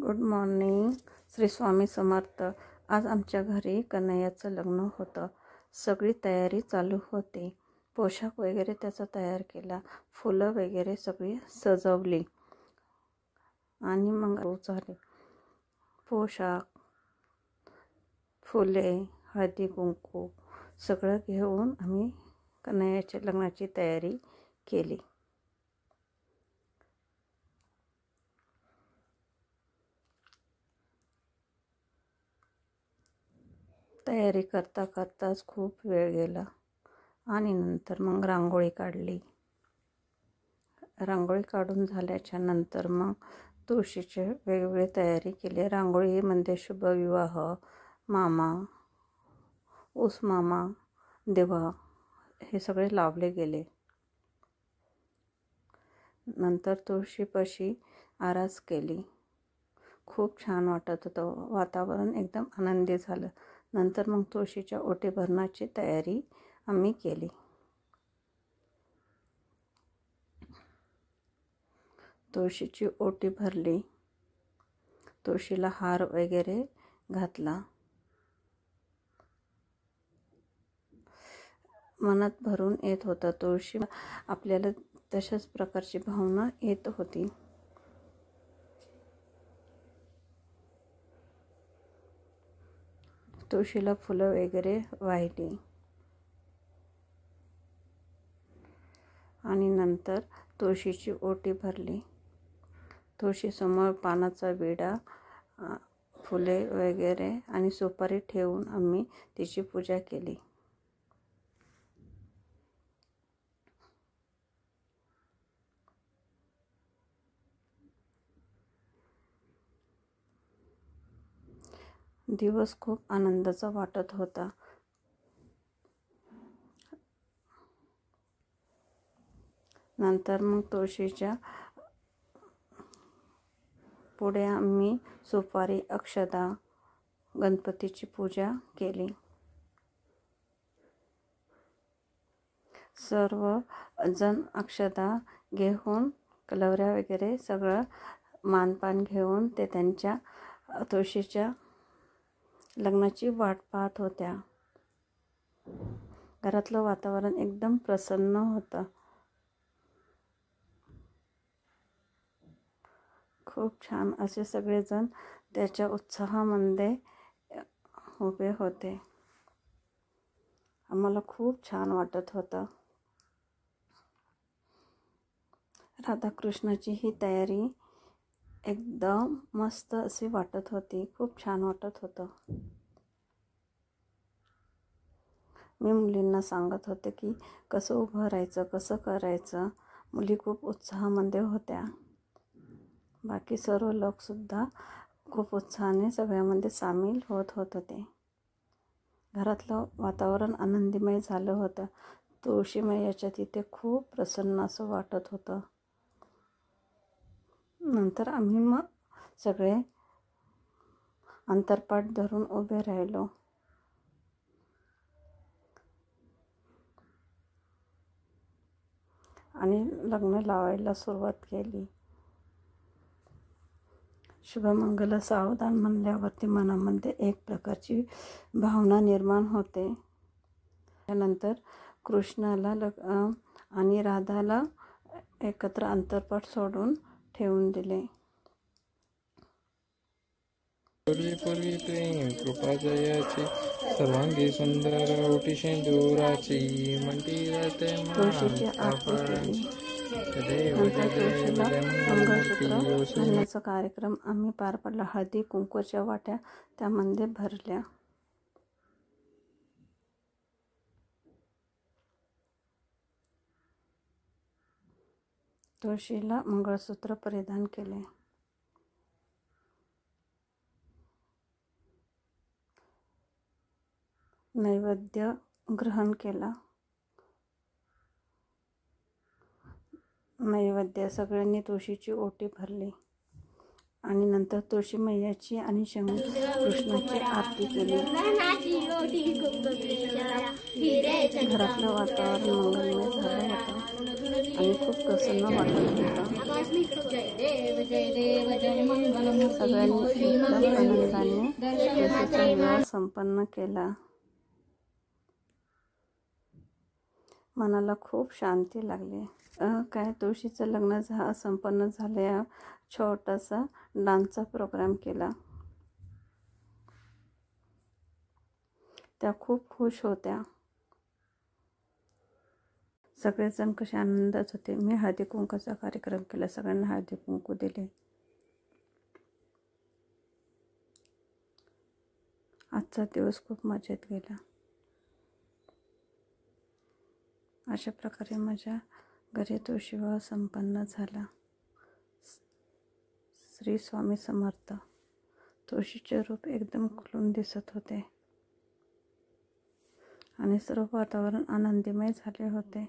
Good morning. Shri Swami Samarth. आज आमच्या घरी कन्हैयाचं लग्न होतं. सगळी तयारी चालू होती. पोशाख वगैरे त्याचा तयार केला, फुलं वगैरे सगळी सजवली आणि मग झाले. पोशाख, फुले, हळदी कुंकू सगळं घेऊन आम्ही कन्हैयाच्या लग्नाची तयारी केली. तयारी करता करताच खूप वेळ गेला आणि नंतर मग रांगोळी काढली. रांगोळी काढून झाल्याच्या नंतर मग तुळशीचे वेगवेगळे तयारी केली. रांगोळीमध्ये शुभविवाह, मामा, ऊस मामा, देवा हे सगळे लावले गेले. नंतर तुळशीपाशी आरास केली. खूप छान वाटत होतं. वातावरण एकदम आनंदी झालं. नंतर मग तुळशीच्या ओटी भरण्याची तयारी आम्ही केली. तुळशीची ओटी भरली. तुळशीला हार वगैरे घातला. मनात भरून येत होता. तुळशी आपल्याला तशाच प्रकारची भावना येत होती. तुळशीला फुलं वगैरे वाहिली आणि नंतर तुळशीची ओटी भरली. तुळशीसमोर पानाचा विडा, फुले वगैरे आणि सुपारी ठेवून आम्ही तिची पूजा केली. दिवस खूप आनंदाचा वाटत होता. नंतर मग तुळशीच्या पुढे आम्ही सुपारी, अक्षता, गणपतीची पूजा केली. सर्व जण अक्षता घेऊन, कलवऱ्या वगैरे सगळं मानपान घेऊन ते त्यांच्या तुळशीच्या लग्नाची वाट पाहत होत्या. घरातलं वातावरण एकदम प्रसन्न होतं. खूप छान असे सगळेजण त्याच्या उत्साहामध्ये उभे होते. आम्हाला खूप छान वाटत होतं. राधाकृष्णाची ही तयारी एकदम मस्त अशी वाटत होती. खूप छान वाटत होतं. मी मुलींना सांगत होते की कसं उभं राहायचं, कसं करायचं. मुली खूप उत्साहामध्ये होत्या. बाकी सर्व लोकसुद्धा खूप उत्साहाने सगळ्यामध्ये सामील होत होते. घरातलं वातावरण आनंदमय झालं होतं. तुळशी मैयाच्या तिथे खूप प्रसन्न असं वाटत होतं. नंतर आम्ही मग सगळे अंतरपाट धरून उभे राहिलो. आणि लग्न लावायला सुरुवात केली. शुभमंगल सावधान म्हणल्यावरती मनामध्ये एक प्रकारची भावना निर्माण होते. त्यानंतर कृष्णाला आणि राधाला एकत्र अंतरपाट सोडून ठेवून दिले. पूर्वी प्रेम कृपा जयाची सर्वांगी सुंदर ओटी शेंदुराची म्हणती राहते तुळशीची आरती केली. नंतर तुळशीला मंगळसूत्र घालण्याचा कार्यक्रम आम्ही पार पडला. हळदी कुंकूच्या वाट्या त्यामध्ये भरल्या. तुळशीला मंगळसूत्र परिधान केले. नैवेद्य ग्रहण केला. नैवेद्य सगळ्यांनी तुळशीची ओटी भरली आणि नंतर तुळशी मैयाची आणि कृष्णाची आरती केली. घरातलं वातावरण मंगलमय झालं होतं आणि खूप प्रसन्न वाटत होतं. सगळ्यांनी एकदम आनंदाने तुळशीचा विवाह संपन्न केला. मनाला खूप शांती लागली. काय तुळशीचं लग्न संपन्न झालं. या छोटासा डान्सचा प्रोग्राम केला. त्या खूप खुश होत्या. सगळेजण कसे आनंदात होते. मी हळदी कुंकूचा कार्यक्रम केला. सगळ्यांना हळदी कुंकू दिले. आजचा दिवस खूप मजेत गेला. अशा प्रकारे माझ्या घरी तुळशी विवाह संपन्न झाला. श्री स्वामी समर्थ. तुळशीचे रूप एकदम खुलून दिसत होते आणि सर्व वातावरण आनंदमय झाले होते.